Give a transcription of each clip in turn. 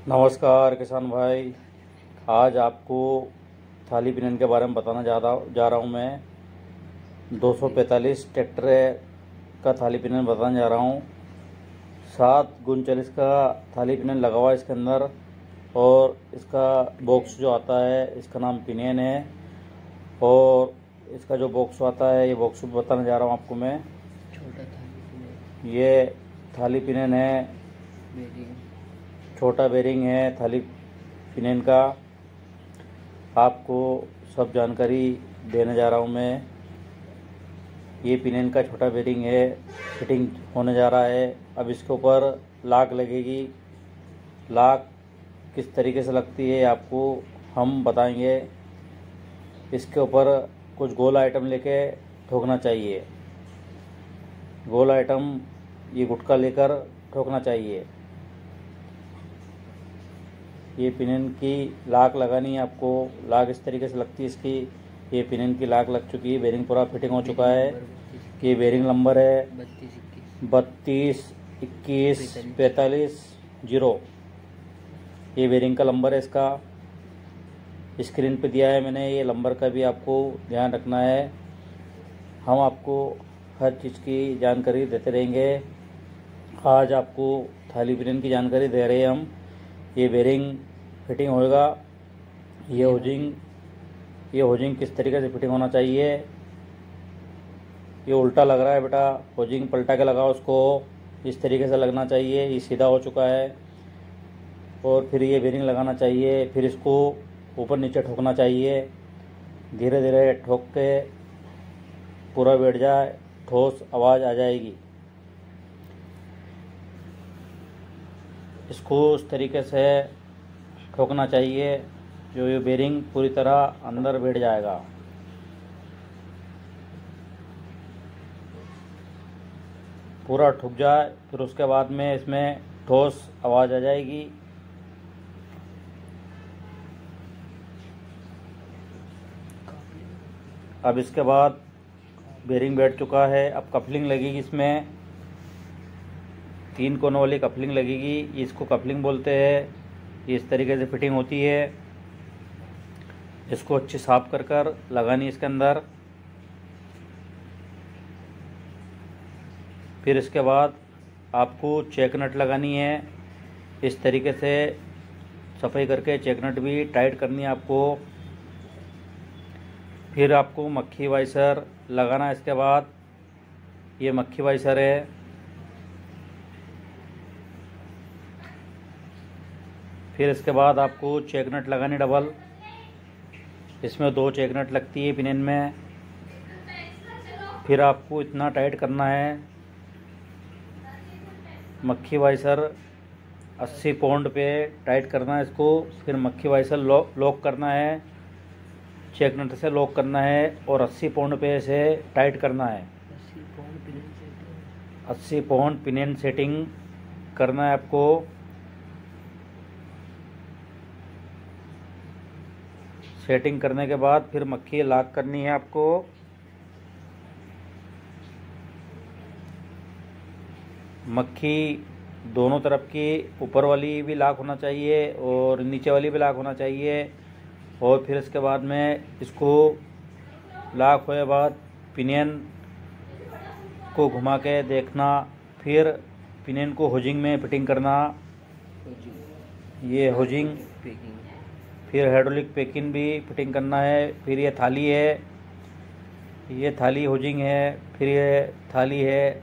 नमस्कार किसान भाई। आज आपको थाली पिनन के बारे में बताना जा रहा हूँ। मैं 245 ट्रैक्टर का थाली पिनन बताने जा रहा हूँ। 7x40 का थाली पिनन लगा हुआ है इसके अंदर, और इसका बॉक्स जो आता है इसका नाम पिनियन है। और इसका जो बॉक्स आता है ये बॉक्स बताने जा रहा हूँ आपको मैं। छोटा थाली पिनन, ये थाली पिनन है, छोटा बेरिंग है थाली पिनन का। आपको सब जानकारी देने जा रहा हूँ मैं। ये पिनन का छोटा बेरिंग है, फिटिंग होने जा रहा है। अब इसके ऊपर लाक लगेगी। लाक किस तरीके से लगती है आपको हम बताएंगे। इसके ऊपर कुछ गोल आइटम लेके ठोकना चाहिए। गोल आइटम ये गुटका लेकर ठोकना चाहिए। ये पिनन की लाक लगानी है आपको। लाक इस तरीके से लगती है इसकी। ये पिनन की लाक लग चुकी है, बेरिंग पूरा फिटिंग हो चुका है। ये बेरिंग नंबर है 322145 ये बेरिंग का नंबर है इसका। स्क्रीन पे दिया है मैंने, ये नंबर का भी आपको ध्यान रखना है। हम आपको हर चीज़ की जानकारी देते रहेंगे। आज आपको थाली पिनन की जानकारी दे रहे हैं हम। ये बेरिंग फिटिंग होएगा। ये होजिंग किस तरीके से फिटिंग होना चाहिए। ये उल्टा लग रहा है बेटा, होजिंग पलटा के लगाओ उसको। इस तरीके से लगना चाहिए। ये सीधा हो चुका है। और फिर ये बेरिंग लगाना चाहिए। फिर इसको ऊपर नीचे ठोकना चाहिए। धीरे धीरे ठोक के पूरा बैठ जाए, ठोस आवाज़ आ जाएगी। इसको उस तरीके से ठोकना चाहिए जो ये बेरिंग पूरी तरह अंदर बैठ जाएगा। पूरा ठुक जाए, फिर उसके बाद में इसमें ठोस आवाज़ आ जाएगी। अब इसके बाद बेरिंग बैठ चुका है। अब कपलिंग लगेगी इसमें। 3 कोनों वाली कपलिंग लगेगी। इसको कपलिंग बोलते हैं। ये इस तरीके से फिटिंग होती है। इसको अच्छी साफ कर लगानी इसके अंदर। फिर इसके बाद आपको चेक नट लगानी है। इस तरीके से सफाई करके चेक नट भी टाइट करनी है आपको। फिर आपको मक्खी वाइसर लगाना है। इसके बाद ये मक्खी वाइसर है। फिर इसके बाद आपको चेक नट लगानी डबल। इसमें 2 चेक नट लगती है पिनियन में। फिर आपको इतना टाइट करना है। मक्खी वाइसर 80 पाउंड पे टाइट करना है इसको। फिर मक्खी वाइसर लॉक करना है, चेक नट से लॉक करना है और 80 पाउंड पे से टाइट करना है। 80 पाउंड पिनियन सेटिंग करना है आपको। सेटिंग करने के बाद फिर मक्खी लॉक करनी है आपको। मक्खी दोनों तरफ की, ऊपर वाली भी लॉक होना चाहिए और नीचे वाली भी लॉक होना चाहिए। और फिर इसके बाद में इसको लॉक होने बाद पिनियन को घुमा के देखना। फिर पिनियन को होजिंग में फिटिंग करना। ये होजिंग, फिर हाइड्रोलिक पैकिंग भी फिटिंग करना है। फिर ये थाली है, ये थाली होजिंग है। फिर ये थाली है,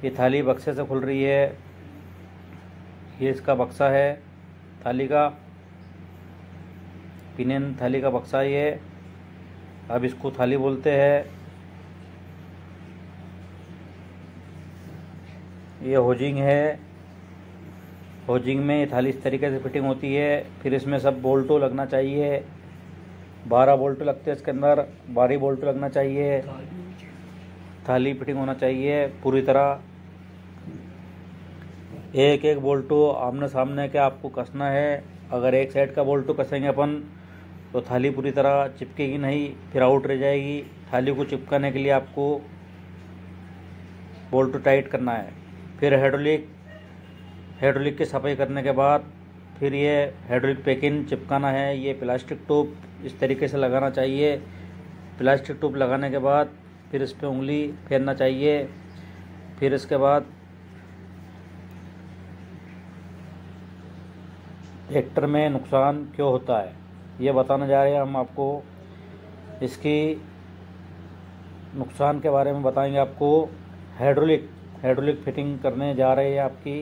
ये थाली बक्से से खुल रही है। ये इसका बक्सा है थाली का, पिनियन थाली का बक्सा ये। अब इसको थाली बोलते हैं। ये होजिंग है। होजिंग में ये थाली इस तरीके से फिटिंग होती है। फिर इसमें सब बोल्टो लगना चाहिए। 12 बोल्ट लगते हैं इसके अंदर। 12 बोल्ट लगना चाहिए। थाली फिटिंग होना चाहिए पूरी तरह। एक एक बोल्टो आमने सामने के आपको कसना है। अगर एक साइड का बोल्टो कसेंगे अपन तो थाली पूरी तरह चिपकेगी नहीं, फिर आउट रह जाएगी। थाली को चिपकाने के लिए आपको बोल्टो टाइट करना है। फिर हाइड्रोलिक की सफाई करने के बाद फिर ये हाइड्रोलिक पैकिंग चिपकाना है। ये प्लास्टिक ट्यूब इस तरीके से लगाना चाहिए। प्लास्टिक ट्यूब लगाने के बाद फिर इस पर उंगली फेरना चाहिए। फिर इसके बाद ट्रैक्टर में नुकसान क्यों होता है ये बताने जा रहे हैं हम आपको। इसकी नुकसान के बारे में बताएंगे आपको। हाइड्रोलिक फिटिंग करने जा रहे हैं आपकी।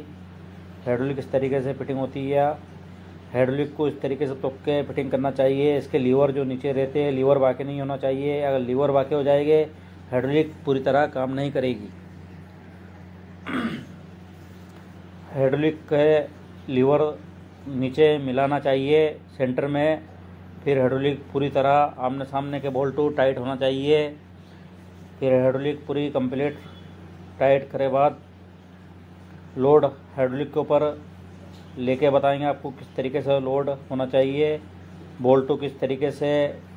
हाइड्रोलिक इस तरीके से फिटिंग होती है। हाइड्रोलिक को इस तरीके से तुक के फिटिंग करना चाहिए। इसके लीवर जो नीचे रहते हैं, लीवर बाके नहीं होना चाहिए। अगर लीवर बाके हो जाएंगे हाइड्रोलिक पूरी तरह काम नहीं करेगी। हाइड्रोलिक के लीवर नीचे मिलाना चाहिए सेंटर में। फिर हाइड्रोलिक पूरी तरह आमने सामने के बोल्टू टाइट होना चाहिए। फिर हाइड्रोलिक पूरी कंप्लीट टाइट करे बाद लोड हाइड्रोलिक के ऊपर लेके बताएंगे आपको किस तरीके से लोड होना चाहिए। बोल्टू किस तरीके से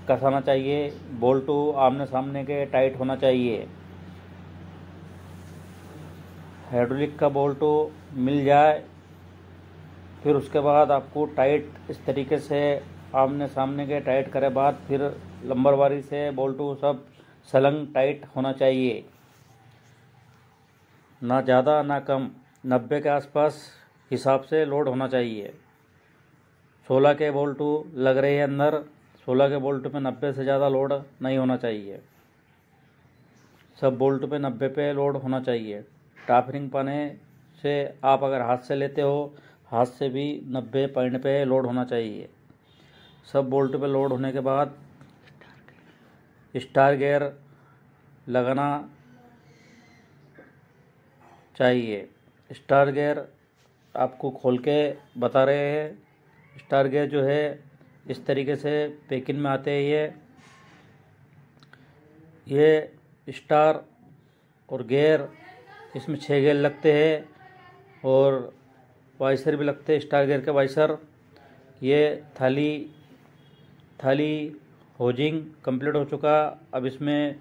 कसाना चाहिए। बोल्टू आमने सामने के टाइट होना चाहिए। हाइड्रोलिक का बोल्टू मिल जाए फिर उसके बाद आपको टाइट इस तरीके से आमने सामने के टाइट करे बाद फिर लंबरवारी से बोल्टू सब सलंग टाइट होना चाहिए। ना ज़्यादा ना कम, 90 के आसपास हिसाब से लोड होना चाहिए। 16 के बोल्टू लग रहे हैं अंदर। 16 के बोल्ट पे 90 से ज़्यादा लोड नहीं होना चाहिए। सब बोल्ट पे 90 पे लोड होना चाहिए। टाफरिंग पाने से आप अगर हाथ से लेते हो, हाथ से भी 90 पॉइंट पे लोड होना चाहिए। सब बोल्ट पे लोड होने के बाद स्टार गियर लगाना चाहिए। स्टार गियर आपको खोल के बता रहे हैं। स्टार गियर जो है इस तरीके से पैकिंग में आते हैं। ये स्टार और गियर इसमें 6 गियर लगते हैं और वाइसर भी लगते हैं। स्टार गियर के वाइसर। ये थाली होजिंग कंप्लीट हो चुका। अब इसमें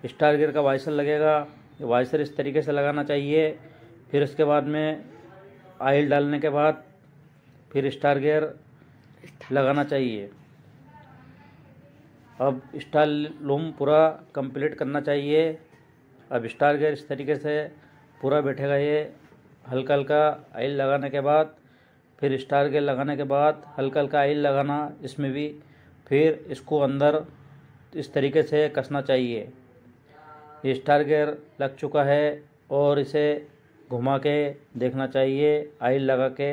स्टार गियर का वाइसर लगेगा। ये वाइसर इस तरीके से लगाना चाहिए। फिर इसके बाद में ऑयल डालने के बाद फिर स्टार गियर लगाना चाहिए। अब स्टार लूम पूरा कंप्लीट करना चाहिए। अब स्टार गियर इस तरीके से पूरा बैठेगा। ये हल्का हल्का ऑयल लगाने के बाद फिर स्टार गियर लगाने के बाद हल्का हल्का ऑयल लगाना इसमें भी। फिर इसको अंदर इस तरीके से कसना चाहिए। ये स्टार गियर लग चुका है और इसे घुमा के देखना चाहिए ऑयल लगा के।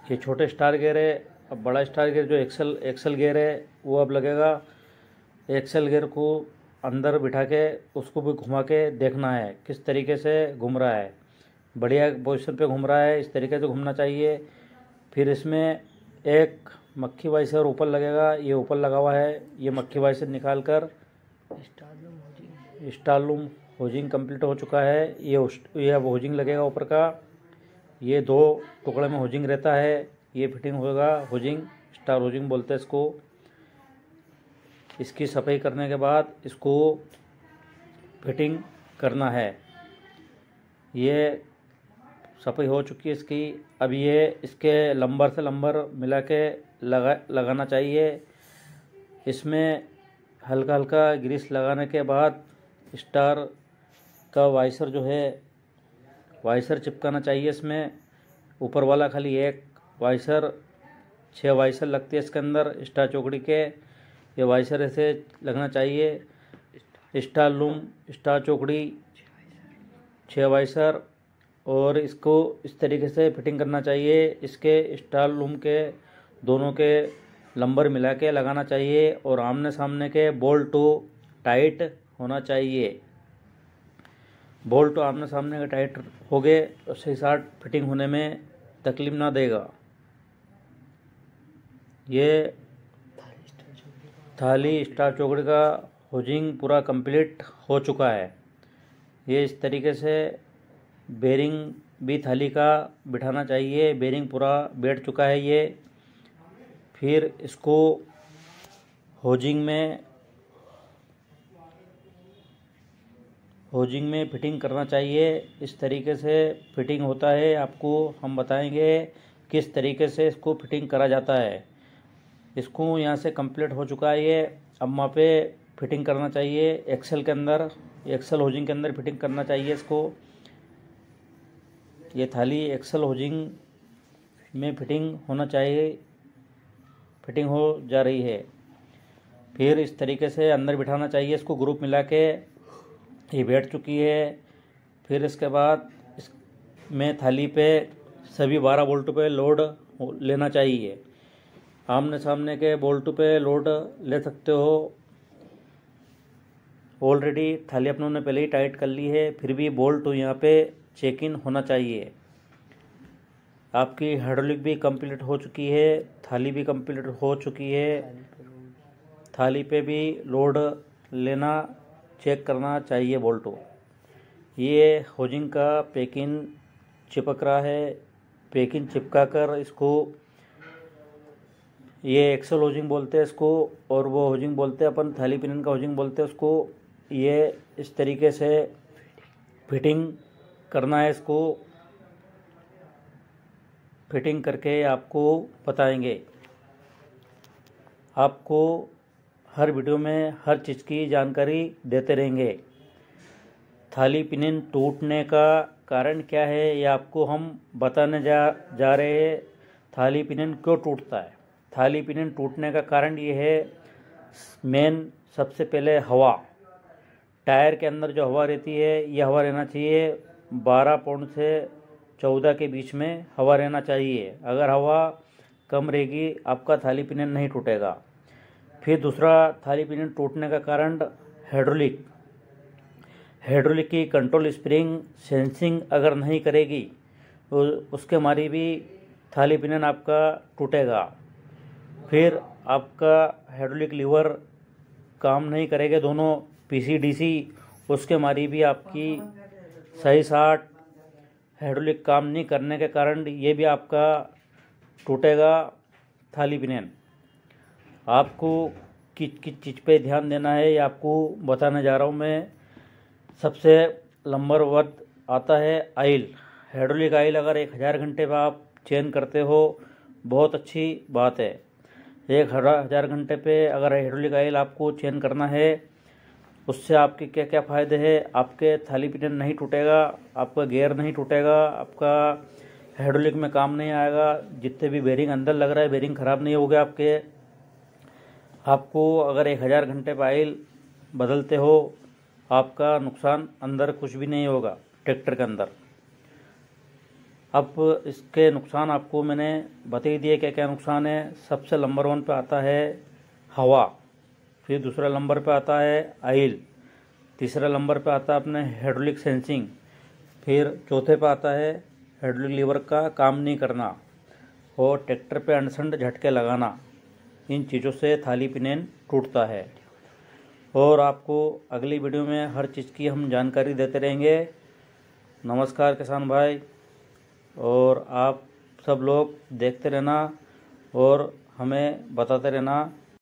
ये छोटे स्टार गियर है। अब बड़ा स्टार गियर जो एक्सल गियर है वो अब लगेगा। एक्सल गियर को अंदर बिठा के उसको भी घुमा के देखना है किस तरीके से घूम रहा है। बढ़िया पोजीशन पे घूम रहा है, इस तरीके से घूमना चाहिए। फिर इसमें एक मक्खी वाइसर ऊपर लगेगा। ये ऊपर लगा हुआ है। ये मक्खी वाइसर निकाल कर स्टार लूम होजिंग कंप्लीट हो चुका है। ये अब होजिंग लगेगा ऊपर का। ये 2 टुकड़े में होजिंग रहता है। ये फिटिंग होगा होजिंग, स्टार होजिंग बोलते हैं इसको। इसकी सफाई करने के बाद इसको फिटिंग करना है। ये सफाई हो चुकी है इसकी। अब ये इसके लंबर से लंबर मिला के लगाना चाहिए। इसमें हल्का हल्का ग्रीस लगाने के बाद स्टार का वाइसर जो है वाइसर चिपकाना चाहिए। इसमें ऊपर वाला खाली एक वाइसर, 6 वाइसर लगते हैं इसके अंदर स्टार चौकड़ी के। ये वाइसर ऐसे लगना चाहिए। स्टार लूम, स्टार चौकड़ी, 6 वाइसर और इसको इस तरीके से फिटिंग करना चाहिए। इसके स्टार लूम के दोनों के लंबर मिला के लगाना चाहिए और आमने सामने के बोल्ट तो टाइट होना चाहिए। बोल्ट तो आमने सामने के टाइट हो गए, उसके साथ फिटिंग होने में तकलीफ ना देगा। ये थाली स्टार चौकड़ी का होजिंग पूरा कंप्लीट हो चुका है। ये इस तरीके से बेरिंग भी थाली का बिठाना चाहिए। बेरिंग पूरा बैठ चुका है ये। फिर इसको होजिंग में फिटिंग करना चाहिए। इस तरीके से फिटिंग होता है, आपको हम बताएंगे किस तरीके से इसको फिटिंग करा जाता है। इसको यहाँ से कंप्लीट हो चुका है ये। अब वहाँ पे फिटिंग करना चाहिए एक्सेल के अंदर, एक्सेल होजिंग के अंदर फिटिंग करना चाहिए इसको। ये थाली एक्सेल होजिंग में फिटिंग होना चाहिए, फिटिंग हो जा रही है। फिर इस तरीके से अंदर बिठाना चाहिए इसको, ग्रुप मिला के ये बैठ चुकी है। फिर इसके बाद इसमें थाली पे सभी 12 बोल्ट पे लोड लेना चाहिए। आमने सामने के बोल्ट पे लोड ले सकते हो। ऑलरेडी थाली अपनों ने पहले ही टाइट कर ली है, फिर भी बोल्ट यहाँ पे चेक इन होना चाहिए। आपकी हाइड्रोलिक भी कंप्लीट हो चुकी है, थाली भी कंप्लीट हो चुकी है। थाली पे भी लोड लेना चेक करना चाहिए बोल्टो। ये होजिंग का पैकिंग चिपक रहा है, पैकिंग चिपका कर इसको, ये एक्सेल होजिंग बोलते हैं इसको, और वो होजिंग बोलते हैं अपन थाली पिनियन का होजिंग बोलते हैं उसको। ये इस तरीके से फिटिंग करना है इसको, फिटिंग करके आपको बताएंगे। आपको हर वीडियो में हर चीज़ की जानकारी देते रहेंगे। थाली पिनियन टूटने का कारण क्या है ये आपको हम बताने जा रहे हैं। थाली पिनियन क्यों टूटता है? थाली पिनियन टूटने का कारण ये है, मेन सबसे पहले हवा। टायर के अंदर जो हवा रहती है, ये हवा रहना चाहिए 12 पौंड से 14 के बीच में हवा रहना चाहिए। अगर हवा कम रहेगी आपका थाली पिनियन नहीं टूटेगा। फिर दूसरा थाली पिनियन टूटने का कारण हाइड्रोलिक। हाइड्रोलिक की कंट्रोल स्प्रिंग सेंसिंग अगर नहीं करेगी तो उसके मारी भी थाली पिनियन आपका टूटेगा। फिर आपका हाइड्रोलिक लीवर काम नहीं करेंगे, दोनों पीसीडीसी, उसके मारी भी आपकी सही साट हाइड्रोलिक काम नहीं करने के कारण ये भी आपका टूटेगा थाली पिनियन। आपको किस किस चीज़ पे ध्यान देना है ये आपको बताने जा रहा हूँ मैं। सबसे नंबर 1 आता है आयल। हाइड्रोलिक आयल अगर 1000 घंटे पे आप चेंज करते हो बहुत अच्छी बात है। 1000 घंटे पे अगर हाइड्रोलिक आयल आपको चेंज करना है, उससे आपके क्या क्या फ़ायदे हैं। आपके थाली पिनियन नहीं टूटेगा, आपका गियर नहीं टूटेगा, आपका हाइड्रोलिक में काम नहीं आएगा। जितने भी बेरिंग अंदर लग रहा है बेरिंग ख़राब नहीं होगा आपके। आपको अगर 1000 घंटे पे आयल बदलते हो आपका नुकसान अंदर कुछ भी नहीं होगा ट्रैक्टर के अंदर। अब इसके नुकसान आपको मैंने बता ही दिए क्या क्या नुकसान है। सबसे नंबर 1 पे आता है हवा, फिर दूसरा नंबर पे आता है आयल, तीसरा नंबर पे आता है अपने हाइड्रोलिक सेंसिंग, फिर चौथे पे आता है हाइड्रोलिक लीवर का काम नहीं करना और ट्रैक्टर पे अनसंड झटके लगाना। इन चीज़ों से थाली पिनियन टूटता है। और आपको अगली वीडियो में हर चीज़ की हम जानकारी देते रहेंगे। नमस्कार किसान भाई, और आप सब लोग देखते रहना और हमें बताते रहना।